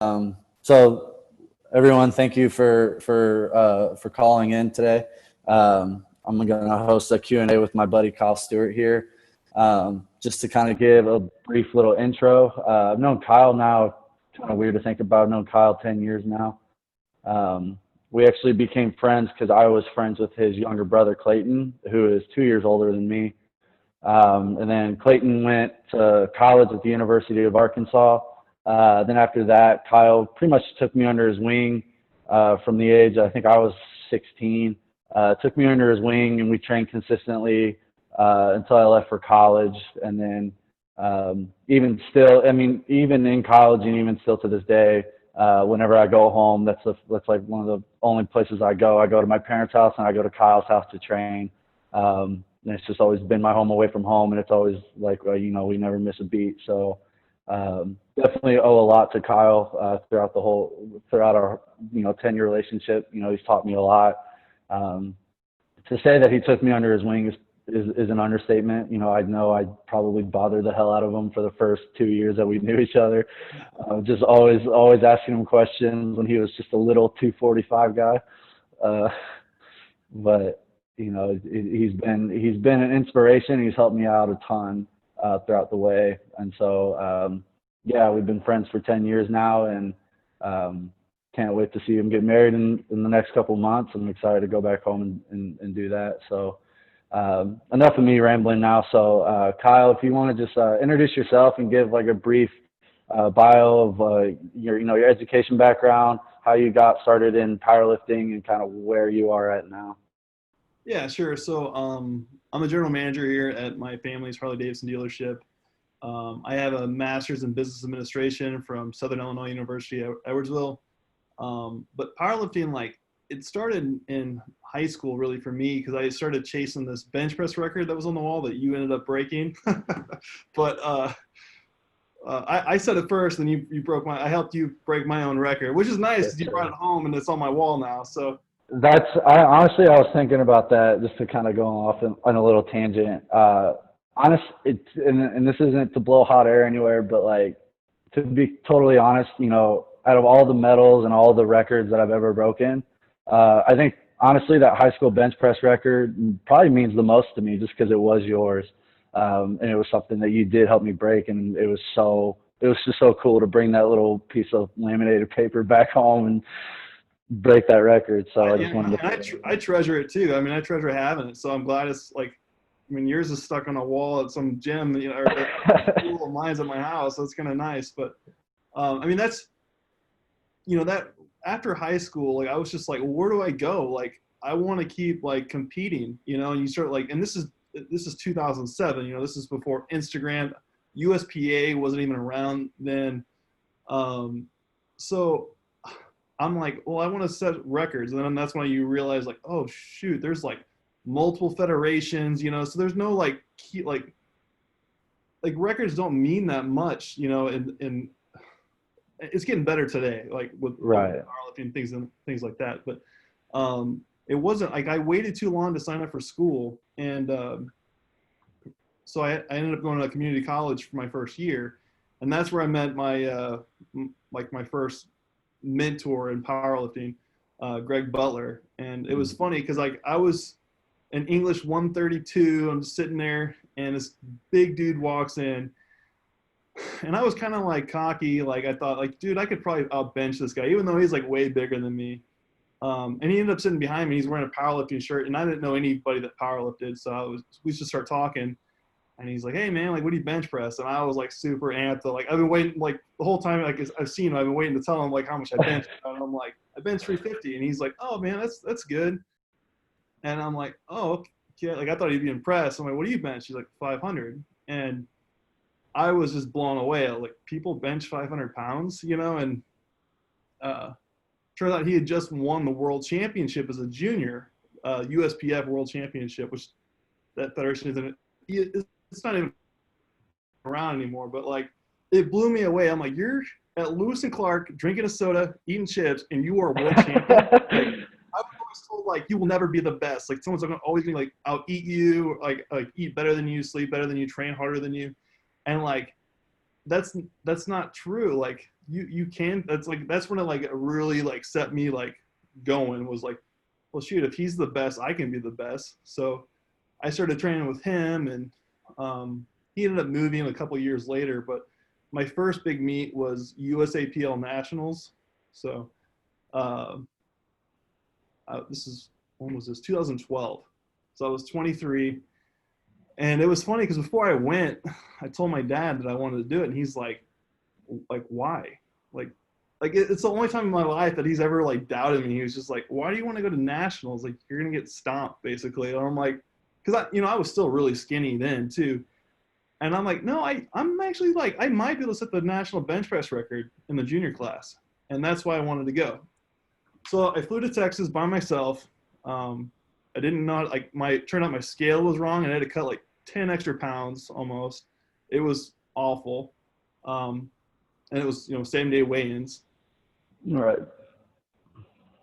So everyone, thank you for calling in today. I'm going to host a Q&A with my buddy Kyle Stewart here. Just to kind of give a brief little intro. I've known Kyle now, kind of weird to think about. I've known Kyle 10 years now. We actually became friends because I was friends with his younger brother Clayton, who is 2 years older than me. And then Clayton went to college at the University of Arkansas. Then after that, Kyle pretty much took me under his wing from the age, I think I was 16. Took me under his wing, and we trained consistently until I left for college. And then even still, I mean, even in college and even still to this day, whenever I go home, that's like one of the only places I go. I go to my parents' house and I go to Kyle's house to train. And it's just always been my home away from home, and it's always like, we never miss a beat. So definitely owe a lot to Kyle throughout our 10-year relationship. He's taught me a lot. To say that he took me under his wing is an understatement. I know I probably bothered the hell out of him for the first 2 years that we knew each other. Just always asking him questions when he was just a little 245 guy. But he's been an inspiration. He's helped me out a ton throughout the way. And so, we've been friends for 10 years now, and can't wait to see him get married in the next couple months. I'm excited to go back home and do that. So enough of me rambling now. So Kyle, if you want to just introduce yourself and give like a brief bio of your education background, how you got started in powerlifting, and kind of where you are at now. Yeah, sure. So I'm a general manager here at my family's Harley-Davidson dealership. I have a master's in business administration from Southern Illinois University at Edwardsville. But powerlifting, it started in high school really for me, because I started chasing this bench press record that was on the wall that you ended up breaking. But I said it first, and you broke I helped you break my own record, which is nice because you brought it home and it's on my wall now. So. Honestly, I was thinking about that, just to kind of go off on a little tangent. And this isn't to blow hot air anywhere, but to be totally honest, out of all the medals and all the records that I've ever broken, I think honestly that high school bench press record probably means the most to me, just because it was yours, and it was something that you did help me break, and it was just so cool to bring that little piece of laminated paper back home and break that record. So I just wanted to. I treasure it too. I mean, I treasure having it. So I'm glad it's yours is stuck on a wall at some gym, or pool of mine's at my house. So it's kind of nice. But that's, that after high school, I was just like, well, where do I go? I want to keep competing, and you start and this is 2007. This is before Instagram. USPA wasn't even around then. So I'm like, well, I want to set records. And then that's when you realize oh shoot, there's multiple federations, so there's no key, records don't mean that much, and it's getting better today, with powerlifting things like that. But it wasn't I waited too long to sign up for school. And so I ended up going to a community college for my first year. And that's where I met my, my first mentor in powerlifting, Greg Butler. And it was funny because I was an English 132. I'm just sitting there, and this big dude walks in, and I was kind of cocky. I thought dude, I could probably outbench this guy, even though he's way bigger than me. And he ended up sitting behind me. He's wearing a powerlifting shirt, and I didn't know anybody that powerlifted. So we just start talking. And he's like, hey, man, what do you bench press? And I was super amped. I've been waiting, the whole time, I've seen him, I've been waiting to tell him, how much I bench. And I'm like, I bench 350. And he's like, oh, man, that's good. And I'm like, oh, okay. I thought he'd be impressed. I'm like, what do you bench? He's like, 500. And I was just blown away. People bench 500 pounds, and turns out he had just won the world championship as a junior, USPF world championship, which that federation it's not even around anymore, but it blew me away. I'm like, you're at Lewis and Clark drinking a soda, eating chips, and you are a world champion. I was always told you will never be the best. Someone's always gonna I'll eat you, eat better than you, sleep better than you, train harder than you. And that's not true. Like you can, that's when it like really like set me like going, was like, well, shoot, if he's the best, I can be the best. So I started training with him, and he ended up moving a couple years later. But my first big meet was USAPL Nationals. So uh, this is, when was this? 2012. So I was 23, and it was funny because before I went, I told my dad that I wanted to do it, and he's like why? Like it's the only time in my life that he's ever like doubted me. He was just like, why do you want to go to nationals? Like you're gonna get stomped basically. And I'm like, because I was still really skinny then too. And I'm like, no, I'm actually like, I might be able to set the national bench press record in the junior class. And that's why I wanted to go. So I flew to Texas by myself. I didn't know, like turned out my scale was wrong, and I had to cut like 10 extra pounds almost. It was awful. And it was, same day weigh-ins. Right.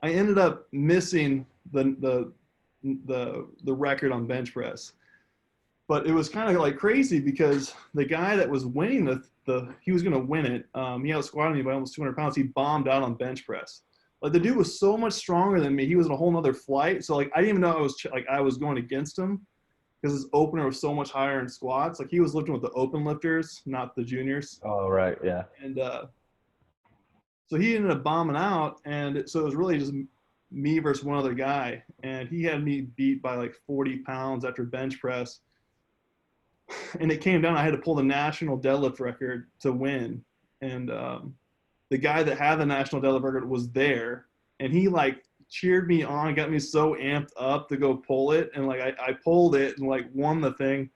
I ended up missing the record on bench press, but it was kind of like crazy because the guy that was winning he was going to win it. He outsquatted me by almost 200 pounds. He bombed out on bench press. Like the dude was so much stronger than me. He was in a whole nother flight. So like I didn't even know I was going against him, because his opener was so much higher in squats. Like he was lifting with the open lifters, not the juniors. Oh, right. Yeah. And so he ended up bombing out, and so it was really just me versus one other guy, and he had me beat by like 40 pounds after bench press. And it came down, I had to pull the national deadlift record to win. And the guy that had the national deadlift record was there, and he like cheered me on, got me so amped up to go pull it. And like I pulled it and like won the thing.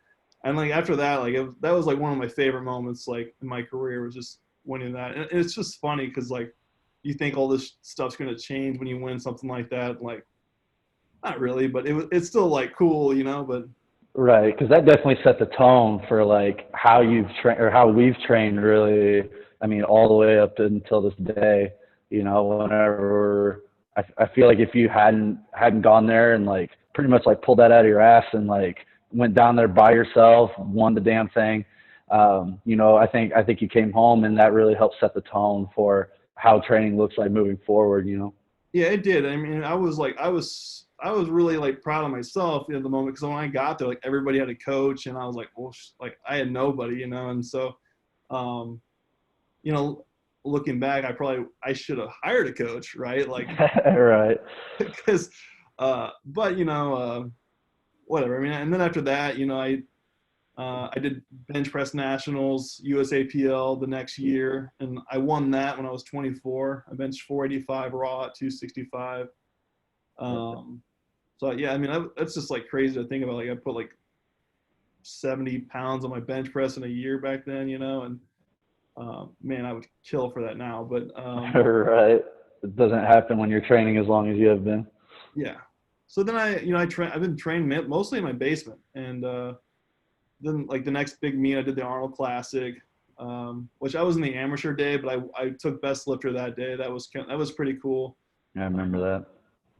And like after that, like that was like one of my favorite moments like in my career, was just winning that. And it's just funny because like you think all this stuff's going to change when you win something like that. Like not really, but it's still like cool, but Right, because that definitely set the tone for like how you've trained or how we've trained really. I mean, all the way up until this day. Whenever I feel like if you hadn't gone there and like pretty much like pulled that out of your ass and like went down there by yourself, won the damn thing, I think you came home, and that really helped set the tone for how training looks like moving forward. Yeah, it did. I mean, I was really like proud of myself at the moment, because when I got there, like everybody had a coach, and I was like, well, like I had nobody, and so, looking back, I should have hired a coach, right? Like, right. because, but whatever. I mean, and then after that, I did bench press nationals, USAPL the next year, and I won that when I was 24. I benched 485 raw at 265. So yeah, I mean, that's just like crazy to think about. Like I put like 70 pounds on my bench press in a year back then, and man, I would kill for that now. But right, it doesn't happen when you're training as long as you have been. Yeah. So then I've been training mostly in my basement, and then like the next big meet, I did the Arnold Classic, which I was in the amateur day, but I took best lifter that day. That was pretty cool. Yeah, I remember that.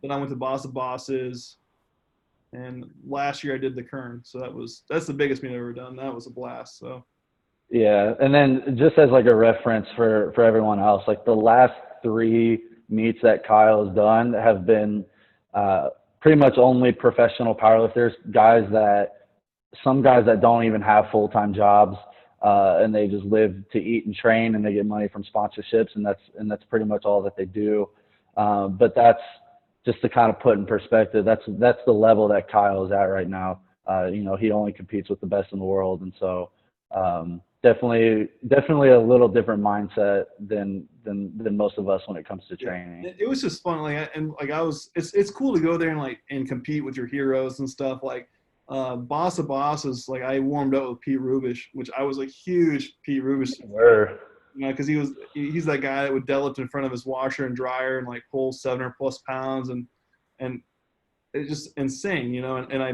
Then I went to Boss of Bosses, and last year I did the Kern. So that's the biggest meet I've ever done. That was a blast. So. Yeah, and then just as like a reference for everyone else, like the last 3 meets that Kyle has done have been pretty much only professional powerlifters, some guys that don't even have full-time jobs, and they just live to eat and train, and they get money from sponsorships, and that's pretty much all that they do. But that's just to kind of put in perspective. That's the level that Kyle is at right now. He only competes with the best in the world, and so definitely a little different mindset than most of us when it comes to training. It was just fun, it's cool to go there and compete with your heroes and stuff. Like Boss of Bosses, like I warmed up with Pete Rubish, which I was a huge Pete Rubish. Because he's that guy that would deadlift in front of his washer and dryer and like pull 700+ pounds, and it's just insane, And I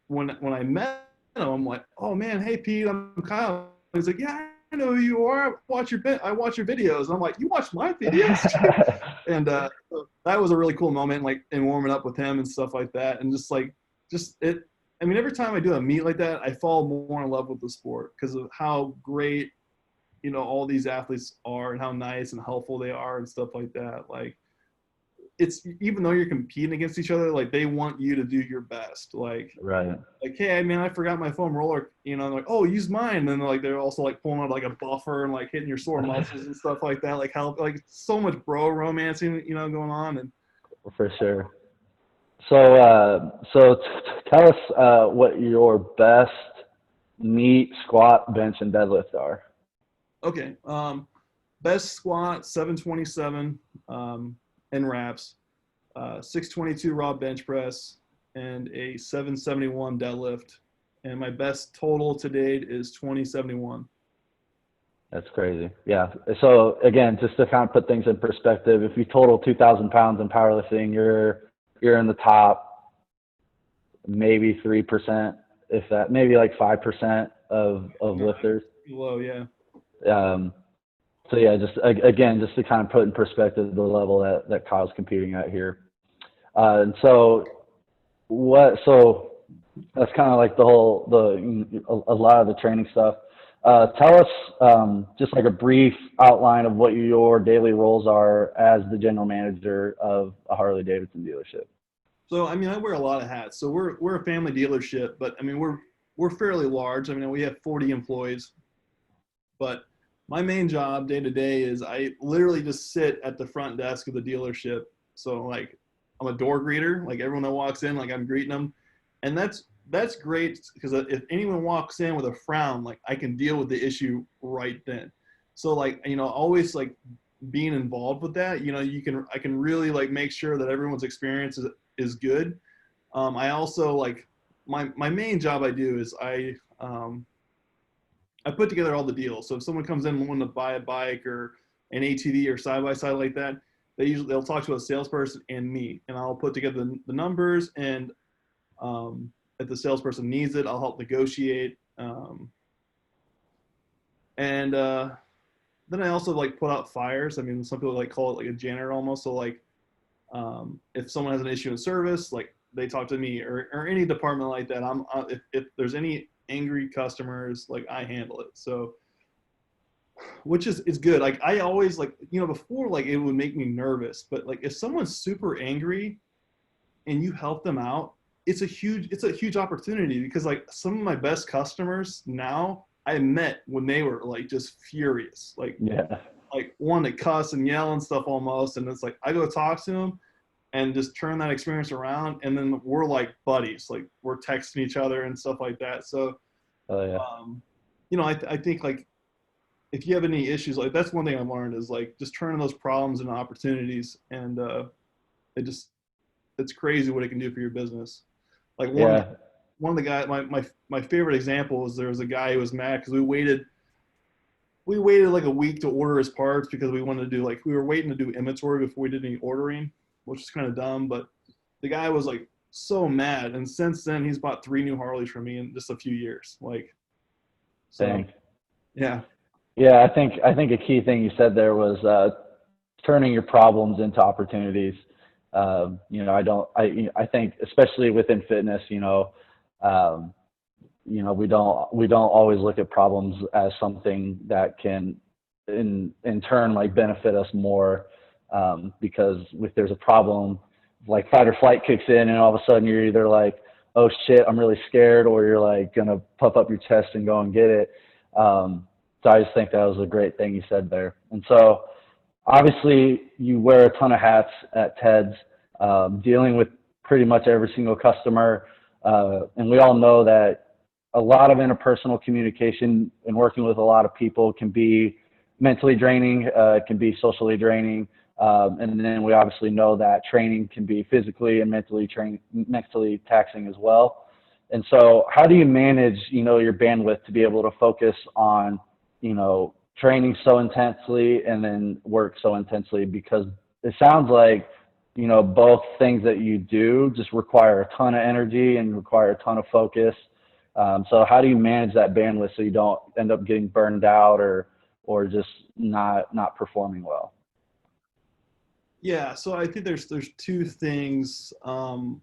when I met him, I'm like, oh man, hey Pete, I'm Kyle. He's like, yeah, I know who you are. I watch your videos. And I'm like, you watch my videos? And so that was a really cool moment, like in warming up with him and stuff like that. And every time I do a meet like that, I fall more in love with the sport because of how great all these athletes are and how nice and helpful they are and stuff like that. Like, it's, even though you're competing against each other, like they want you to do your best. Right. Like, hey, I mean, I forgot my foam roller, like, oh, use mine. And then like they're also like pulling out like a buffer and like hitting your sore muscles and stuff like that. Like, help, like so much bro romancing, going on. And For sure. So tell us what your best meet, squat, bench, and deadlift are. okay, best squat 727 in reps, 622 raw bench press, and a 771 deadlift. And my best total to date is 2071. That's crazy. Yeah. So again, just to kind of put things in perspective, if you total 2,000 pounds in powerlifting, you're in the top maybe 3%, if that, maybe like 5% of lifters. Low, yeah. So yeah, just again, just to kind of put in perspective the level that Kyle's competing at here. And so that's kind of like a lot of the training stuff. Tell us just like a brief outline of what your daily roles are as the general manager of a Harley Davidson dealership. So, I mean, I wear a lot of hats. So we're a family dealership, but I mean, we're fairly large. I mean, we have 40 employees, but my main job day to day is I literally just sit at the front desk of the dealership. So like, I'm a door greeter. Like, everyone that walks in, like, I'm greeting them. And that's great, because if anyone walks in with a frown, like, I can deal with the issue right then. So like, always like being involved with that, I can really like make sure that everyone's experience is good. I also like, my main job I do is I put together all the deals. So if someone comes in wanting to buy a bike or an ATV or side by side like that, they'll talk to a salesperson and me, and I'll put together the numbers. And if the salesperson needs it, I'll help negotiate. And then I also like put out fires. I mean, some people like call it like a janitor almost. So like, if someone has an issue in service, like they talk to me, or any department like that. If there's any angry customers, like I handle it. So, which is good. Like, I always like, before, like, it would make me nervous, but like if someone's super angry and you help them out, it's a huge opportunity, because like some of my best customers now I met when they were like just furious, like, Yeah. like wanting to cuss and yell and stuff almost. And it's like, I go talk to them and just turn that experience around. And then we're like buddies, like we're texting each other and stuff like that. So, Oh yeah. I think like, if you have any issues, like that's one thing I've learned is like just turning those problems into opportunities. And it's crazy what it can do for your business. Like one of the guys, my favorite example was, there was a guy who was mad because we waited like a week to order his parts, because we were waiting to do inventory before we did any ordering, which is kind of dumb. But the guy was like so mad, and since then he's bought 3 new Harleys from me in just a few years. Like, so, Dang. yeah. Yeah, I think a key thing you said there was turning your problems into opportunities. I think especially within fitness, we don't always look at problems as something that can in turn like benefit us more, because if there's a problem, like fight or flight kicks in, and all of a sudden you're either like, oh shit, I'm really scared, or you're like gonna puff up your chest and go and get it. So I just think that was a great thing you said there. And so obviously you wear a ton of hats at Ted's, dealing with pretty much every single customer. And we all know that a lot of interpersonal communication and working with a lot of people can be mentally draining, can be socially draining. And then we obviously know that training can be physically and mentally taxing as well. And so how do you manage, your bandwidth to be able to focus on, training so intensely and then work so intensely? Because it sounds like, both things that you do just require a ton of energy and require a ton of focus. So how do you manage that bandwidth so you don't end up getting burned out or just not performing well? Yeah. So I think there's 2 things. The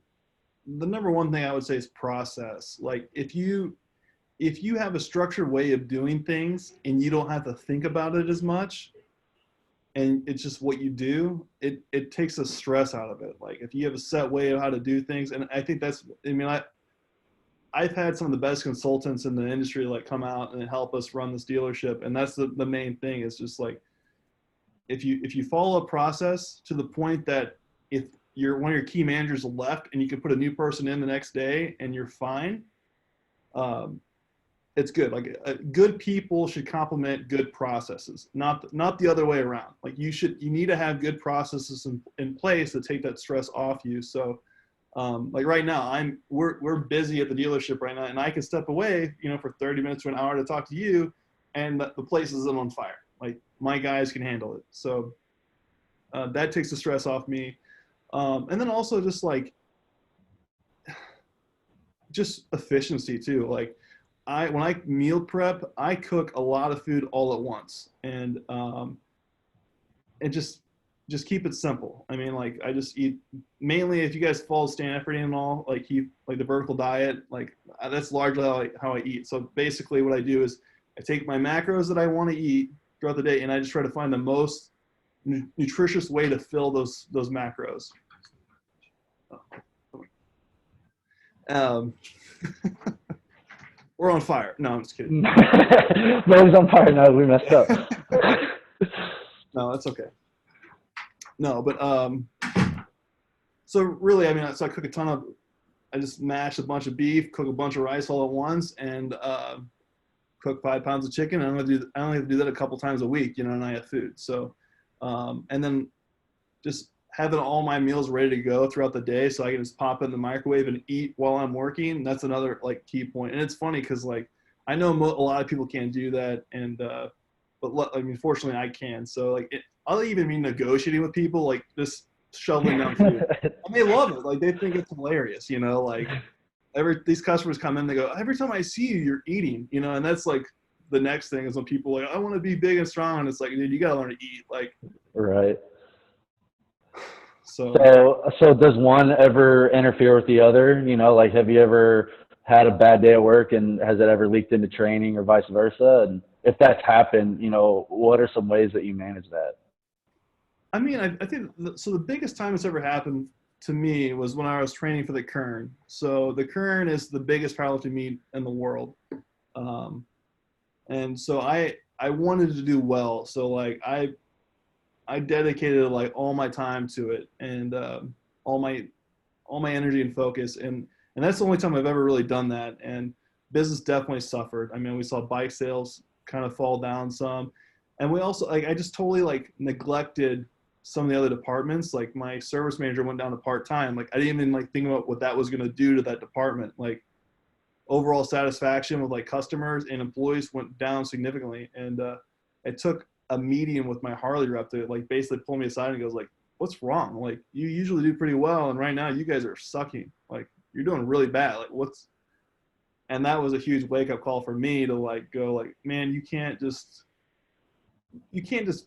number one thing I would say is process. Like, if you if you have a structured way of doing things and you don't have to think about it as much, and it's just what you do, it takes the stress out of it. Like if you have a set way of how to do things, and I think that's, I mean, I've had some of the best consultants in the industry like come out and help us run this dealership. And that's the main thing, is just like, if you follow a process to the point that if one of your key managers left and you can put a new person in the next day and you're fine, it's good. Like good people should complement good processes, not the other way around. Like you need to have good processes in place to take that stress off you. So like right now we're busy at the dealership right now, and I can step away, for 30 minutes to an hour to talk to you, and the place isn't on fire. Like my guys can handle it. So that takes the stress off me. And then also just efficiency too. Like when I meal prep, I cook a lot of food all at once, and just keep it simple. I mean, like I just eat mainly, if you guys follow Stanford and all, like the vertical diet, like that's largely how I eat. So basically what I do is I take my macros that I want to eat throughout the day, and I just try to find the most nutritious way to fill those macros. We're on fire. No, I'm just kidding. Nobody's on fire now. We messed up. No, that's okay. No, but so really, I mean, so I cook I just mash a bunch of beef, cook a bunch of rice all at once, and cook 5 pounds of chicken. I only have to do that a couple times a week, and I have food. So, and then just having all my meals ready to go throughout the day, so I can just pop in the microwave and eat while I'm working. That's another like key point. And it's funny because like I know a lot of people can't do that, and but I mean, fortunately I can. So like I'll even be negotiating with people, like just shoveling down food, and they love it. Like they think it's hilarious, like these customers come in, they go, every time I see you, you're eating, and that's like the next thing is when people are like, I want to be big and strong, and it's like, dude, you gotta learn to eat, like. Right. So does one ever interfere with the other? Like have you ever had a bad day at work, and has it ever leaked into training or vice versa? And if that's happened, what are some ways that you manage that? I mean, I think so. The biggest time it's ever happened to me was when I was training for the Kern. So the Kern is the biggest powerlifting meet in the world, and so I wanted to do well. So like I dedicated like all my time to it, and all my energy and focus, and that's the only time I've ever really done that. And business definitely suffered. I mean, we saw bike sales kind of fall down some, and we also I just totally like neglected some of the other departments. Like my service manager went down to part-time. Like I didn't even like think about what that was going to do to that department. Like overall satisfaction with like customers and employees went down significantly. And it took a meeting with my Harley rep to like basically pull me aside and goes like, what's wrong? Like you usually do pretty well, and right now you guys are sucking. Like you're doing really bad. Like and that was a huge wake-up call for me to like go like, man, you can't just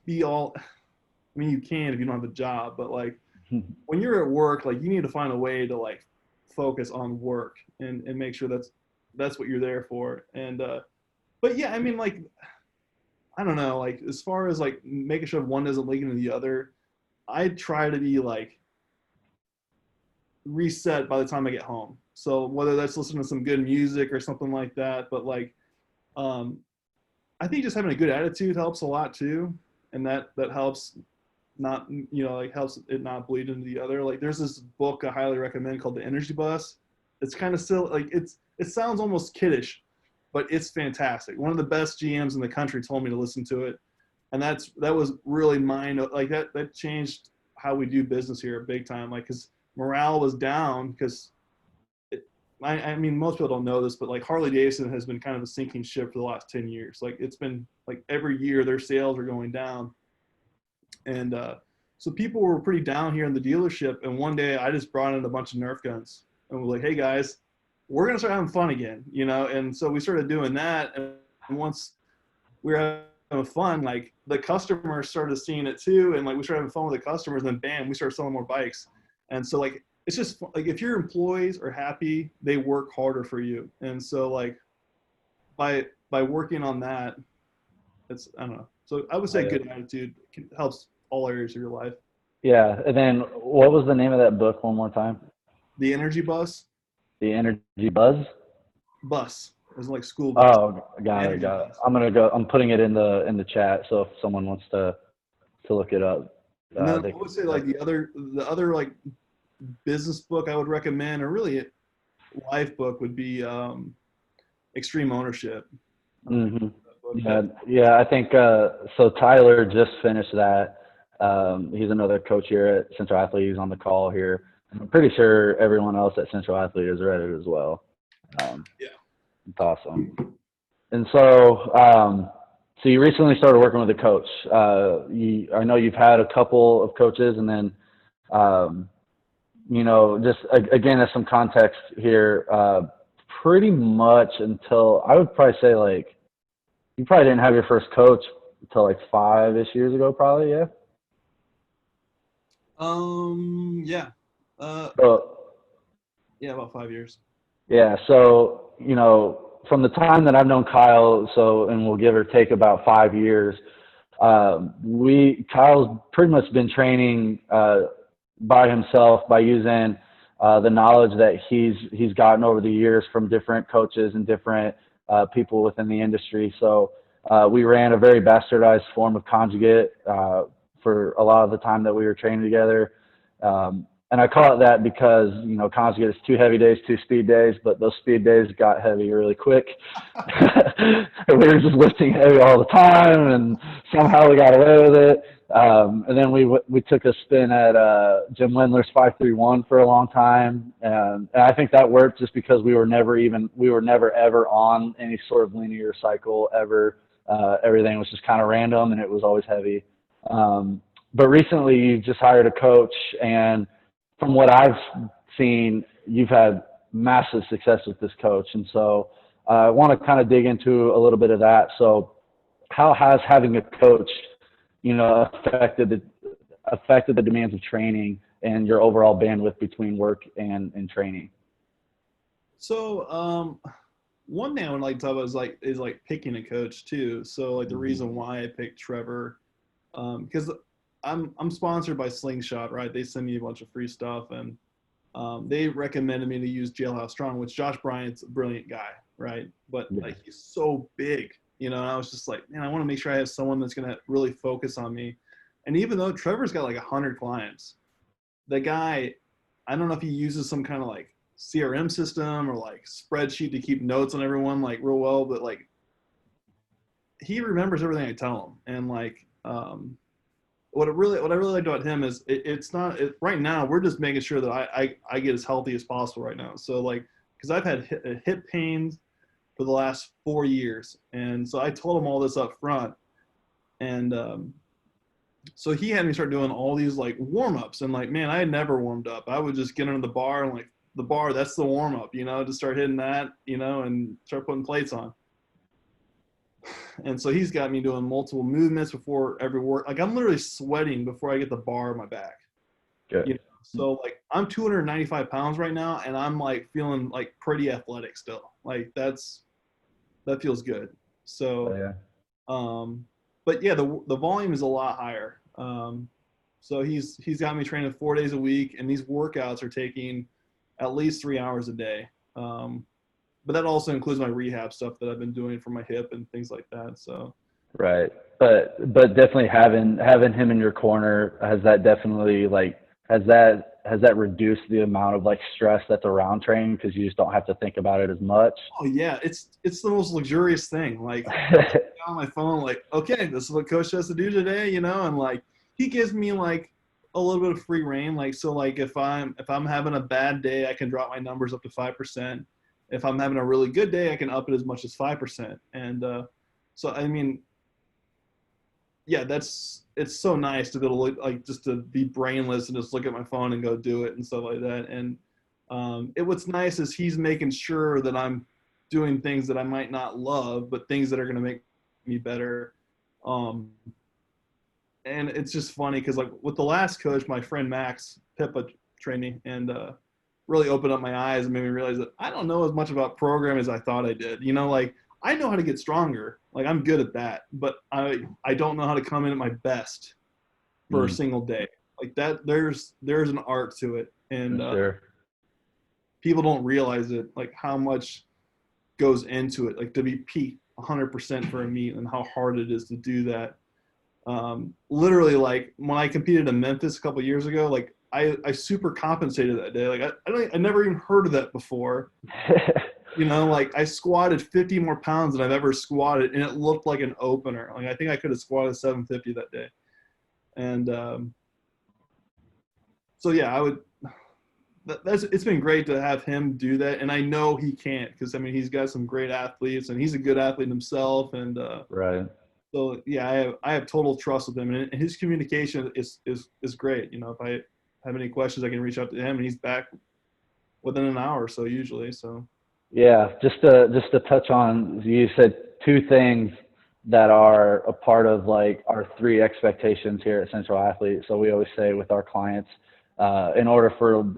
be all, I mean, you can if you don't have a job, but like when you're at work, like you need to find a way to like focus on work and make sure that's what you're there for. And but yeah, I mean, like I don't know, like as far as like making sure one doesn't leak into the other, I try to be like reset by the time I get home. So whether that's listening to some good music or something like that, but like I think just having a good attitude helps a lot too, and that helps not like helps it not bleed into the other. Like there's this book I highly recommend called The Energy Bus. It's kind of still like it sounds almost kiddish, but it's fantastic. One of the best GMs in the country told me to listen to it, and that was really mine. Like that changed how we do business here big time. Like because morale was down because I mean, most people don't know this, but like Harley Davidson has been kind of a sinking ship for the last 10 years. Like it's been like every year their sales are going down. And so people were pretty down here in the dealership. And one day I just brought in a bunch of Nerf guns and was like, hey guys, we're going to start having fun again, And so we started doing that. And once we were having fun, like the customers started seeing it too. And like we started having fun with the customers, and then bam, we started selling more bikes. And so like, it's just like if your employees are happy, they work harder for you. And so like by working on that, I don't know. So I would say good attitude helps all areas of your life. Yeah. And then what was the name of that book one more time? The Energy Bus. The Energy Buzz? Bus. It's like school bus. Oh, got it. Bus. I'm putting it in the chat. So if someone wants to look it up. And then I would say like the other like business book I would recommend, or really life book, would be Extreme Ownership. Mm-hmm. Yeah. I think so. Tyler just finished that. He's another coach here at Central Athlete. He's on the call here. I'm pretty sure everyone else at Central Athlete has read it as well. Yeah, it's awesome. And so, so you recently started working with a coach. I know you've had a couple of coaches, and then, just again, as some context here, pretty much until I would probably say like you probably didn't have your first coach until like 5-ish years ago, probably, yeah. Yeah. Yeah, about 5 years. Yeah. So, from the time that I've known Kyle, and we'll give or take about 5 years, Kyle's pretty much been training by himself by using the knowledge that he's gotten over the years from different coaches and different people within the industry. So we ran a very bastardized form of conjugate for a lot of the time that we were training together. And I call it that because, conjugate is 2 heavy days, 2 speed days, but those speed days got heavy really quick. We were just lifting heavy all the time, and somehow we got away with it. And then we took a spin at Jim Lindler's 531 for a long time. And I think that worked just because we were never ever on any sort of linear cycle ever. Everything was just kind of random, and it was always heavy. But recently you just hired a coach, and from what I've seen, you've had massive success with this coach. And so I want to kind of dig into a little bit of that. So how has having a coach, affected the demands of training and your overall bandwidth between work and training? So one thing I would like to talk about is picking a coach too. So like the reason why I picked Trevor, because I'm sponsored by Slingshot, right? They send me a bunch of free stuff, and they recommended me to use Jailhouse Strong, which Josh Bryant's a brilliant guy, right? But like he's so big, and I was just like, man, I want to make sure I have someone that's gonna really focus on me. And even though Trevor's got like 100 clients, the guy, I don't know if he uses some kind of like CRM system or like spreadsheet to keep notes on everyone like real well, but like he remembers everything I tell him. And like what I really like about him is right now we're just making sure that I get as healthy as possible right now. So like, because I've had hip pains for the last 4 years, and so I told him all this up front, and so he had me start doing all these like warm-ups, and like, man, I had never warmed up. I would just get under the bar, and like the bar, that's the warm-up, to start hitting that, and start putting plates on. And so he's got me doing multiple movements before every work. Like I'm literally sweating before I get the bar on my back. Good. So like I'm 295 pounds right now, and I'm like feeling like pretty athletic still. Like that feels good. So, but yeah, the volume is a lot higher. So he's got me training 4 days a week, and these workouts are taking at least 3 hours a day. But that also includes my rehab stuff that I've been doing for my hip and things like that. So. Right. But definitely having him in your corner, has that definitely has that reduced the amount of like stress that's around training because you just don't have to think about it as much? Oh yeah, it's the most luxurious thing. Like on my phone, like, okay, this is what coach has to do today, and like he gives me like a little bit of free reign. Like, so like if I'm having a bad day, I can drop my numbers up to 5%. If I'm having a really good day, I can up it as much as 5%. And so, I mean, yeah, it's so nice to be able to look, like just to be brainless and just look at my phone and go do it and stuff like that. And what's nice is he's making sure that I'm doing things that I might not love, but things that are going to make me better. And it's just funny because like with the last coach, my friend Max Pippa trained me, and really opened up my eyes and made me realize that I don't know as much about programming as I thought I did. Like I know how to get stronger. Like I'm good at that, but I don't know how to come in at my best for a single day. Like that, there's an art to it, and Sure. people don't realize it, like how much goes into it, like to be peak 100% for a meet, and how hard it is to do that. Literally, like when I competed in Memphis a couple of years ago, like I super compensated that day. Like I never even heard of that before. You know, like I squatted 50 more pounds than I've ever squatted, and it looked like an opener. Like I think I could have squatted 750 that day. And so yeah, I would. It's been great to have him do that, and I know he can't, because I mean he's got some great athletes, and he's a good athlete himself, and Right. so yeah, I have total trust with him, and his communication is great. You know, if I have any questions, I can reach out to him, and he's back within an hour or so usually. So Yeah, just to touch on, you said two things that are a part of like our three expectations here at Central Athlete. So we always say with our clients, in order for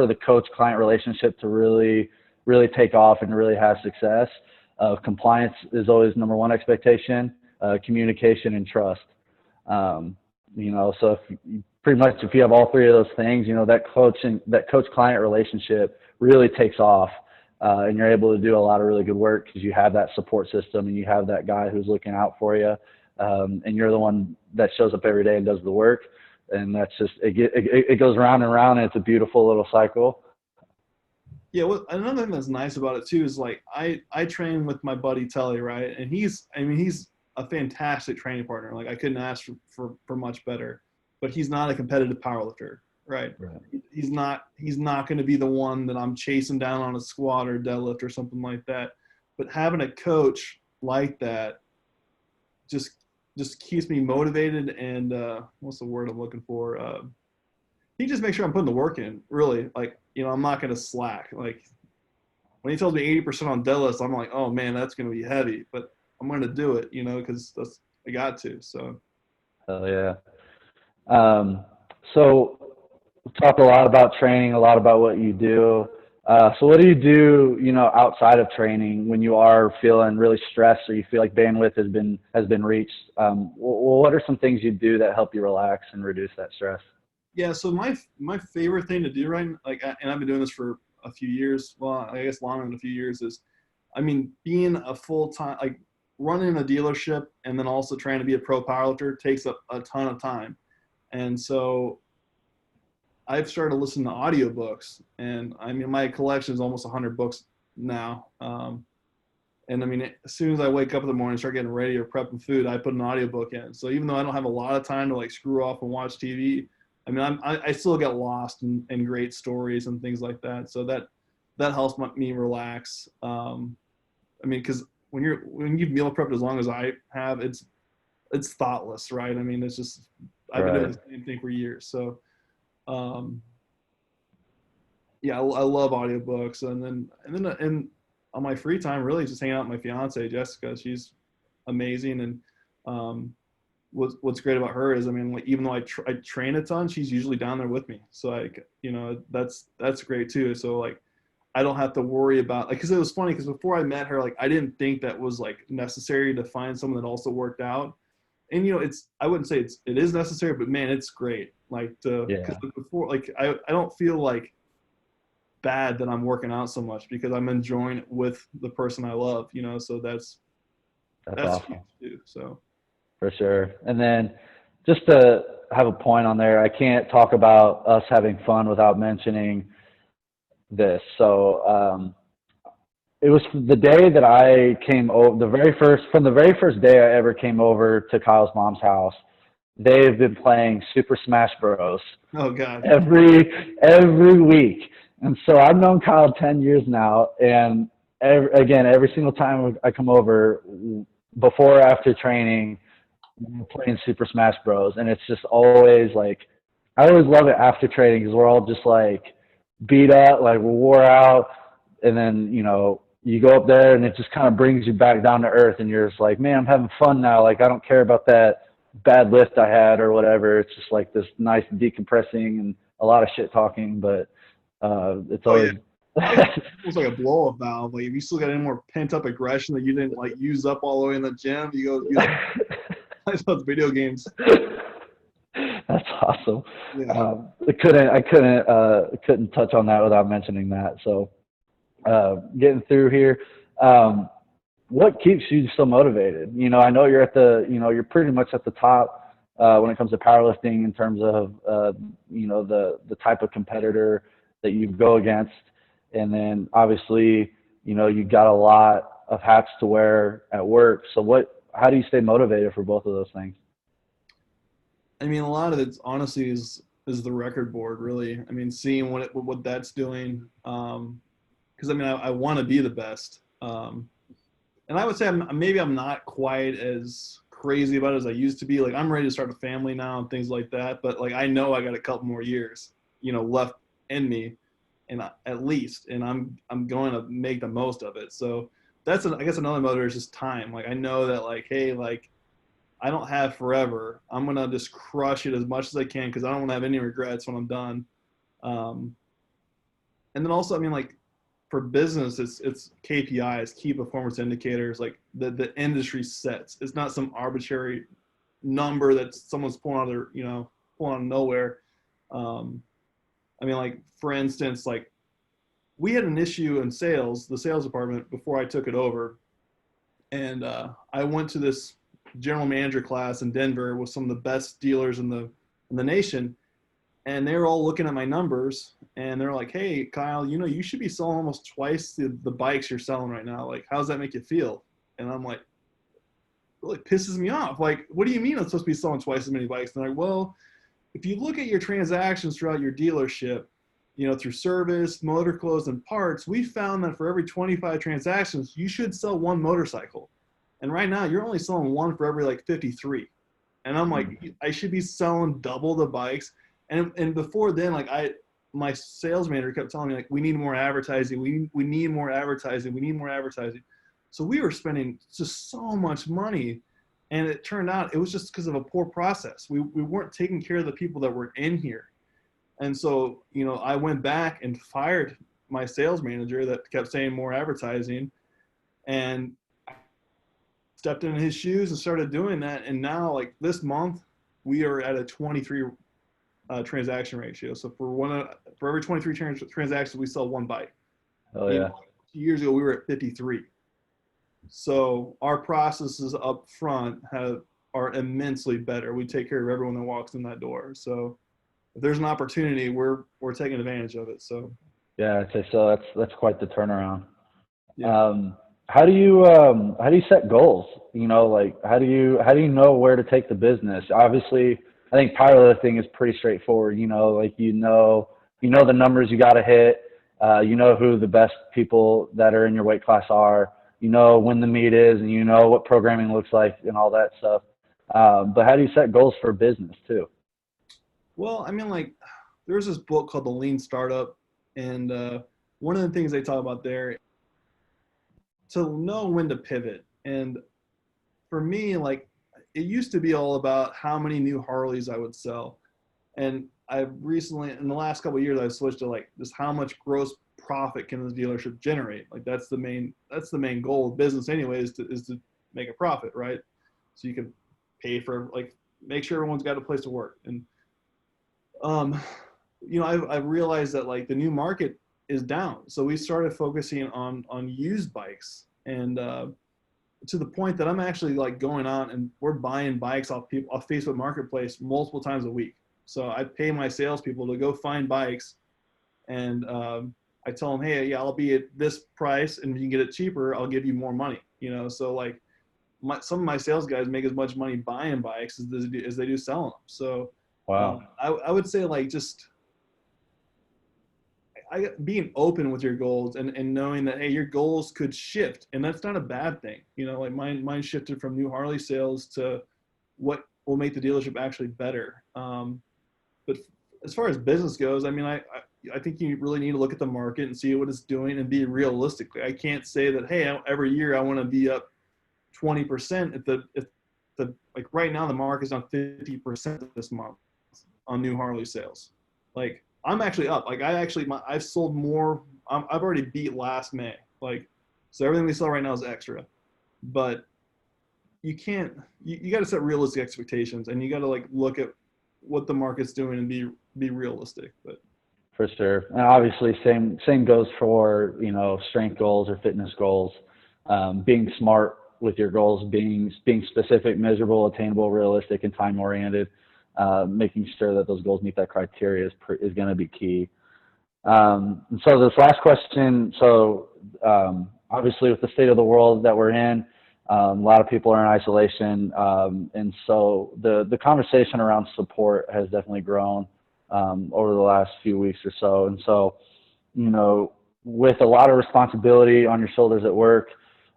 the coach-client relationship to really take off and really have success, compliance is always number one expectation, communication and trust. So if you have all three of those things, that coach-client relationship really takes off, and you're able to do a lot of really good work because you have that support system and you have that guy who's looking out for you, and you're the one that shows up every day and does the work, and that's just it goes round and round, and it's a beautiful little cycle. yeah, well, another thing that's nice about it too is like I train with my buddy Telly, right, and he's a fantastic training partner. Like I couldn't ask for much better, but he's not a competitive powerlifter. Right. Right. He's not going to be the one that I'm chasing down on a squat or deadlift or something like that. But having a coach like that just keeps me motivated, and what's the word I'm looking for? He just makes sure I'm putting the work in, really. Like, I'm not going to slack. Like when he tells me 80% on deadlifts, I'm like, oh man, that's going to be heavy, but I'm going to do it, because I got to. So. Hell yeah. So we talk a lot about training, a lot about what you do. So what do you do, outside of training when you are feeling really stressed or you feel like bandwidth has been reached? What are some things you do that help you relax and reduce that stress? Yeah. So my favorite thing to do right now, and I've been doing this for a few years. Well, I guess longer than a few years is, being a full-time, like running a dealership and then also trying to be a pro powerlifter takes up a ton of time. And so I've started listening to audiobooks, and my collection is almost 100 books now. And as soon as I wake up in the morning and start getting ready or prepping food, I put an audiobook in. So even though I don't have a lot of time to like screw off and watch TV, I still get lost in great stories and things like that. So that helps me relax. Because when you've meal prepped as long as I have, it's thoughtless, right? It's just I've been doing the same thing for years. So yeah, I love audiobooks, and on my free time, really just hanging out with my fiance Jessica. She's amazing, and what's great about her is, even though I train a ton, she's usually down there with me. So that's great too. So like I don't have to worry about, like, because it was funny because before I met her, like I didn't think that was like necessary to find someone that also worked out. And I wouldn't say it is necessary, but man, it's great. Like because before, like I don't feel like bad that I'm working out so much because I'm enjoying it with the person I love. So that's awesome. huge too. So for sure. And then just to have a point on there, I can't talk about us having fun without mentioning this. So it was the day that I came over, from the very first day I ever came over to Kyle's mom's house. They've been playing Super Smash Bros. Oh God. Every week. And so I've known Kyle 10 years now, and every single time I come over, before or after training, we're playing Super Smash Bros. And it's just always like, I always love it after training because we're all just like beat up, like we're wore out, and then you go up there and it just kind of brings you back down to earth, and you're just like, man, I'm having fun now. Like I don't care about that bad lift I had or whatever. It's just like this nice decompressing and a lot of shit talking, but it's always almost like a blow up valve. Like if you still got any more pent up aggression that you didn't like use up all the way in the gym, you go use play those video games. That's awesome. Yeah. I couldn't touch on that without mentioning that. So getting through here, um, what keeps you so motivated? I know you're pretty much at the top when it comes to powerlifting in terms of the type of competitor that you go against, and then obviously you've got a lot of hats to wear at work. So how do you stay motivated for both of those things? I mean, a lot of it honestly is the record board, really. I mean, seeing what that's doing. Because I mean, I want to be the best. And I would say maybe I'm not quite as crazy about it as I used to be. Like I'm ready to start a family now and things like that. But like I know I got a couple more years, left in me, and at least, and I'm going to make the most of it. So I guess another motivator is just time. Like I know that like, hey, like I don't have forever. I'm gonna just crush it as much as I can because I don't want to have any regrets when I'm done. Um, and then also, I mean, like for business, it's KPIs, key performance indicators, like the industry sets. It's not some arbitrary number that someone's pulling out of their, pulling out of nowhere. I mean, like for instance, like we had an issue in sales, the sales department before I took it over, and I went to this general manager class in Denver with some of the best dealers in the nation, and they were all looking at my numbers and they're like, hey, Kyle, you should be selling almost twice the bikes you're selling right now. Like, how does that make you feel? And I'm like, really pisses me off. Like, what do you mean I'm supposed to be selling twice as many bikes? And they're like, well, if you look at your transactions throughout your dealership, through service, motor clothes, and parts, we found that for every 25 transactions, you should sell one motorcycle. And right now, you're only selling one for every like 53. And I'm like, I should be selling double the bikes. And before then, like my sales manager kept telling me like, we need more advertising. We need more advertising. We need more advertising. So we were spending just so much money. And it turned out it was just because of a poor process. We weren't taking care of the people that were in here. And so, I went back and fired my sales manager that kept saying more advertising and stepped in his shoes and started doing that. And now like this month we are at a 23 transaction ratio. So for every 23 transactions, we sell one bike. Oh yeah. 2 years ago, we were at 53. So our processes up front are immensely better. We take care of everyone that walks in that door. So if there's an opportunity, we're taking advantage of it. So Yeah, I'd say so. That's quite the turnaround. yeah. How do you set goals? Like how do you know where to take the business? Obviously, I think powerlifting is pretty straightforward. Like the numbers you got to hit. Who the best people that are in your weight class are. When the meet is, and what programming looks like and all that stuff. But how do you set goals for business too? Well, I mean, like there's this book called The Lean Startup, and one of the things they talk about there to know when to pivot. And for me, like it used to be all about how many new Harleys I would sell. And I recently, in the last couple of years, I've switched to like just how much gross profit can the dealership generate? Like that's the main goal of business anyway, is to make a profit, right? So you can pay for like, make sure everyone's got a place to work. And, I've realized that like the new market is down. So we started focusing on used bikes, and to the point that I'm actually like going on and we're buying bikes off Facebook Marketplace multiple times a week. So I pay my salespeople to go find bikes, and I tell them, hey, yeah, I'll be at this price, and if you can get it cheaper, I'll give you more money. So like some of my sales guys make as much money buying bikes as they do selling them. So Wow. I would say like just being open with your goals and knowing that, hey, your goals could shift, and that's not a bad thing. Like mine shifted from new Harley sales to what will make the dealership actually better. But as far as business goes, I mean, I think you really need to look at the market and see what it's doing and be realistic. I can't say that, hey, every year I want to be up 20%. If the like right now the market's on 50% this month on new Harley sales. Like I'm actually up. Like I've sold more. I've already beat last May. Like, so everything we sell right now is extra, but you can't, you got to set realistic expectations, and you got to like look at what the market's doing and be realistic. But For sure. And obviously same goes for, strength goals or fitness goals. Being smart with your goals, being specific, measurable, attainable, realistic, and time oriented. Making sure that those goals meet that criteria is going to be key. And so this last question, obviously with the state of the world that we're in, a lot of people are in isolation. And so the conversation around support has definitely grown over the last few weeks or so. And so, with a lot of responsibility on your shoulders at work,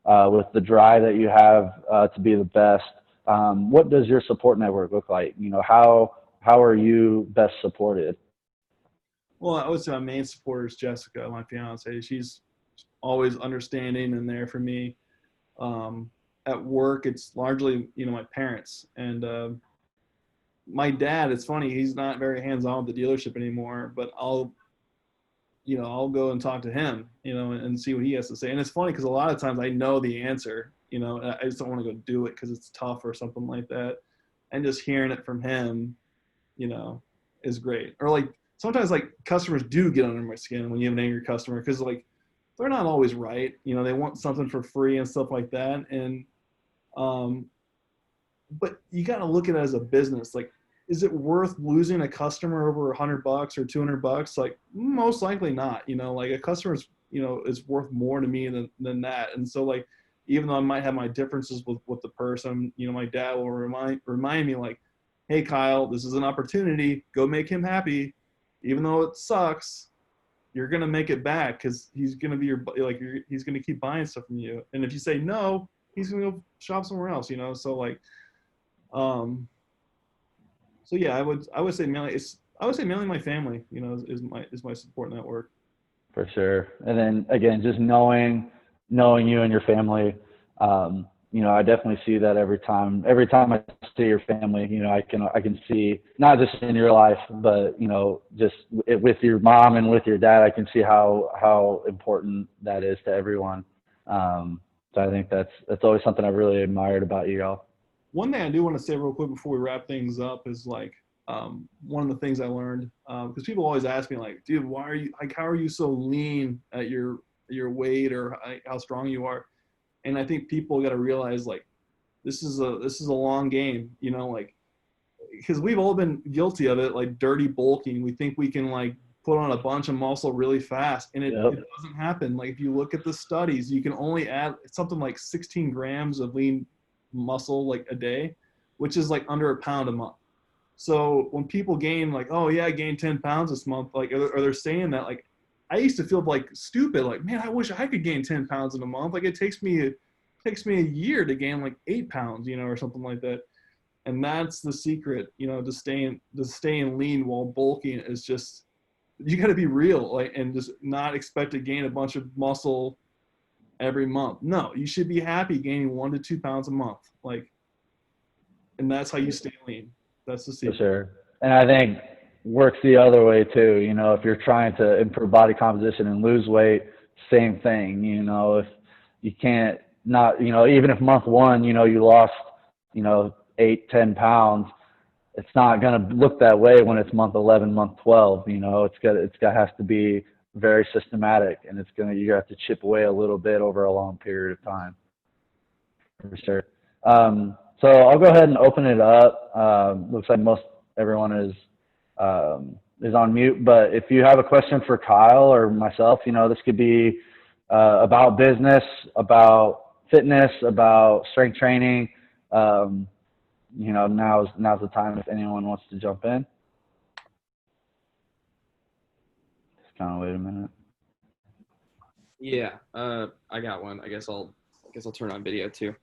with the drive that you have to be the best, what does your support network look like? How are you best supported? well, I would say my main supporter is Jessica, my fiance. She's always understanding and there for me. At work, it's largely my parents, and my dad. It's funny, he's not very hands-on with the dealership anymore, but I'll go and talk to him, and see what he has to say. And it's funny because a lot of times I know the answer, and I just don't want to go do it because it's tough or something like that. And just hearing it from him, is great. Or like sometimes like customers do get under my skin when you have an angry customer, because like they're not always right. They want something for free and stuff like that. And but you got to look at it as a business. Like, is it worth losing a customer over $100 or $200? Like, most likely not. Like a customer's is worth more to me than that. And so like, even though I might have my differences with the person, my dad will remind me like, hey Kyle, this is an opportunity. Go make him happy, even though it sucks. You're gonna make it back because he's gonna be he's gonna keep buying stuff from you. And if you say no, he's gonna go shop somewhere else. So like, so yeah, I would say mainly my family, is my support network. For sure. And then again, just knowing you and your family, I definitely see that every time I see your family, I can see not just in your life, but, just with your mom and with your dad, I can see how important that is to everyone. So I think that's always something I've really admired about you all. One thing I do want to say real quick before we wrap things up is like, one of the things I learned, because people always ask me like, dude, how are you so lean at your weight, or how strong you are? And I think people got to realize like, this is a long game, like, because we've all been guilty of it, like dirty bulking. We think we can like put on a bunch of muscle really fast, and it doesn't happen. Like if you look at the studies, you can only add something like 16 grams of lean muscle like a day, which is like under a pound a month. So when people gain like, oh yeah, I gained 10 pounds this month, like, or they're saying that, like, I used to feel like stupid, like, man, I wish I could gain 10 pounds in a month. Like it takes me a year to gain like 8 pounds, or something like that. And that's the secret, to staying lean while bulking is just, you got to be real, like, and just not expect to gain a bunch of muscle every month. No, you should be happy gaining 1 to 2 pounds a month. Like, and that's how you stay lean. That's the secret. For sure. And I think works the other way too. If you're trying to improve body composition and lose weight, same thing. If you can't not, even if month one, you lost, 8, 10 pounds, it's not going to look that way when it's month 11, month 12. Has to be very systematic, and you have to chip away a little bit over a long period of time. For sure. So I'll go ahead and open it up. Looks like most everyone is on mute, but if you have a question for Kyle or myself, this could be about business, about fitness, about strength training. Now's the time if anyone wants to jump in. Just kind of wait a minute. Yeah, I got one. I guess I'll turn on video too.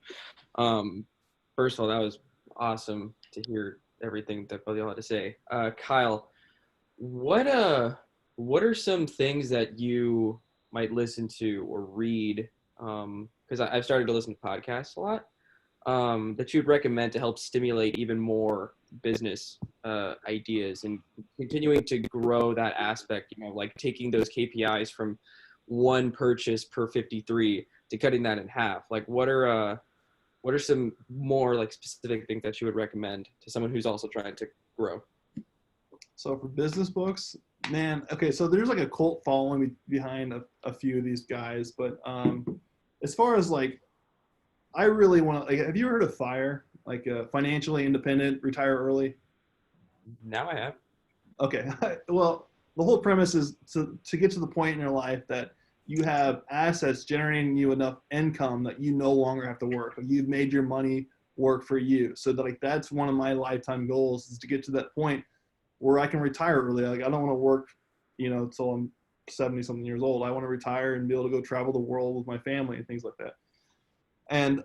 First of all, that was awesome to hear everything that both of y'all had to say. Kyle, what are some things that you might listen to or read? Because I've started to listen to podcasts a lot, that you'd recommend to help stimulate even more business ideas and continuing to grow that aspect, like taking those KPIs from one purchase per 53 to cutting that in half? Like what are some more like specific things that you would recommend to someone who's also trying to grow? So for business books, man, okay, so there's like a cult following behind a few of these guys, but as far as like, I really want to, like, have you heard of FIRE? Like financially independent, retire early? Now I have. Okay. Well, the whole premise is to get to the point in your life that you have assets generating you enough income that you no longer have to work. Like you've made your money work for you. So that, like, that's one of my lifetime goals, is to get to that point where I can retire early. Like I don't want to work, till I'm 70 something years old. I want to retire and be able to go travel the world with my family and things like that. And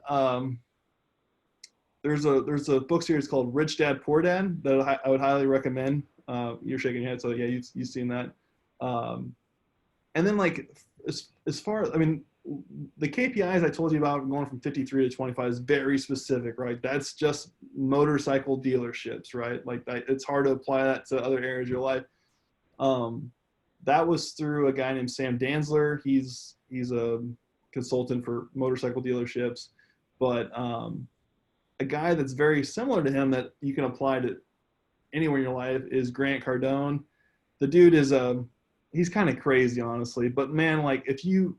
there's a book series called Rich Dad Poor Dad that I would highly recommend. You're shaking your head, so yeah, you've seen that. And then like as far as, I mean, the KPIs I told you about going from 53 to 25 is very specific, right? That's just motorcycle dealerships, right? Like it's hard to apply that to other areas of your life. That was through a guy named Sam Danzler. He's a consultant for motorcycle dealerships, but a guy that's very similar to him that you can apply to anywhere in your life is Grant Cardone. The dude is he's kind of crazy, honestly, but man, like if you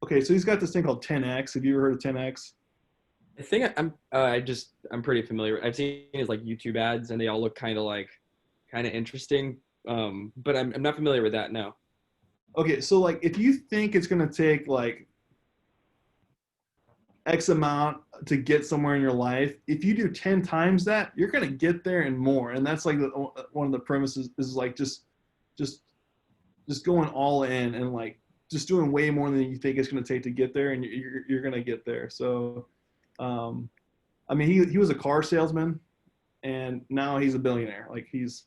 okay, so he's got this thing called 10X. Have you ever heard of 10X? I think I'm pretty familiar. I've seen his like YouTube ads and they all look kind of interesting. But I'm not familiar with that. No. Okay. So like, if you think it's going to take like X amount to get somewhere in your life, if you do 10 times that, you're going to get there and more. And that's like one of the premises is like, just going all in and like, just doing way more than you think it's going to take to get there, and you're going to get there. So, I mean, he was a car salesman, and now he's a billionaire. Like he's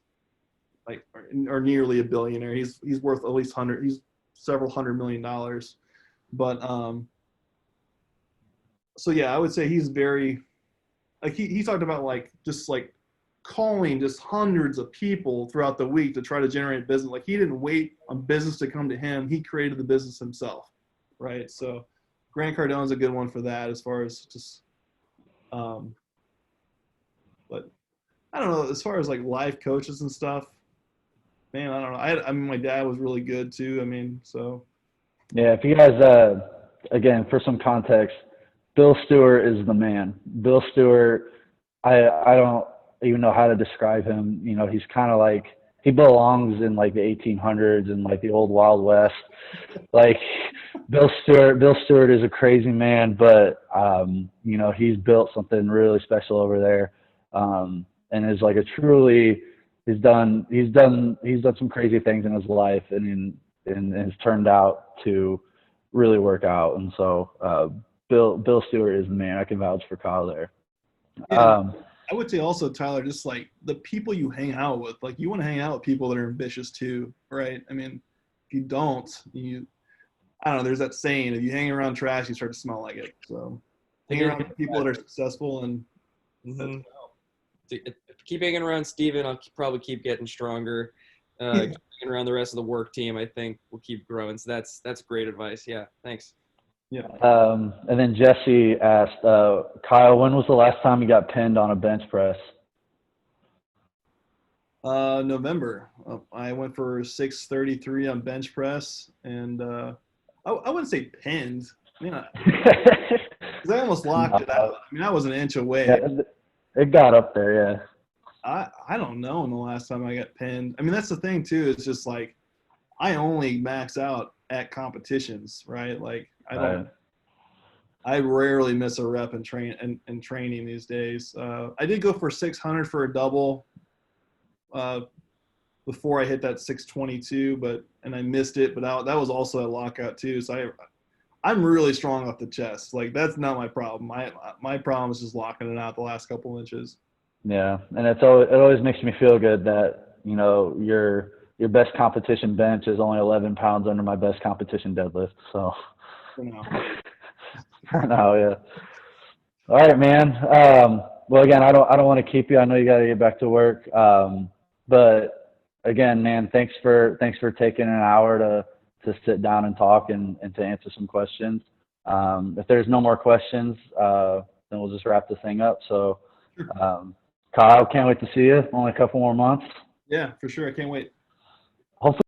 like, or nearly a billionaire. He's worth at least he's several $100 million. But so yeah, I would say he's very, like he talked about like just like calling just hundreds of people throughout the week to try to generate business. Like he didn't wait on business to come to him. He created the business himself. Right. So Grant Cardone's a good one for that, as far as just, but I don't know, as far as like life coaches and stuff, man, I don't know. I mean, my dad was really good too. I mean, so. Yeah. If you guys, again, for some context, Bill Stewart is the man. Bill Stewart, I don't even know how to describe him. He's kind of like, he belongs in like the 1800s and like the old Wild West. Like Bill Stewart is a crazy man, but he's built something really special over there, and is like he's done some crazy things in his life, and has turned out to really work out. And so Bill Stewart is the man. I can vouch for Kyle there. Yeah. I would say also, Tyler, just like the people you hang out with, like you want to hang out with people that are ambitious too, right? I mean, if you don't, I don't know, there's that saying, if you hang around trash, you start to smell like it. So hang around with people that are successful and keep hanging around Steven. I'll probably keep getting stronger. Keep hanging around the rest of the work team, I think we'll keep growing. So that's great advice. Yeah, thanks. Yeah. And then Jesse asked, Kyle, when was the last time you got pinned on a bench press? November. I went for 633 on bench press, and I wouldn't say pinned. I mean, because I almost locked it out. I mean, I was an inch away. Yeah, it got up there, yeah. I don't know when the last time I got pinned. I mean, that's the thing too. It's just like I only max out at competitions, right? Like I rarely miss a rep in training these days. I did go for 600 for a double before I hit that 622, and I missed it. But that was also a lockout too. So I'm really strong off the chest. Like that's not my problem. My problem is just locking it out the last couple inches. Yeah, and it always makes me feel good that your best competition bench is only 11 pounds under my best competition deadlift. So. For now, yeah. All right, man. Well, again, I don't want to keep you. I know you got to get back to work. But again, man, thanks for taking an hour to sit down and talk and to answer some questions. If there's no more questions, then we'll just wrap this thing up. So, Kyle, can't wait to see you. Only a couple more months. Yeah, for sure. I can't wait. Hopefully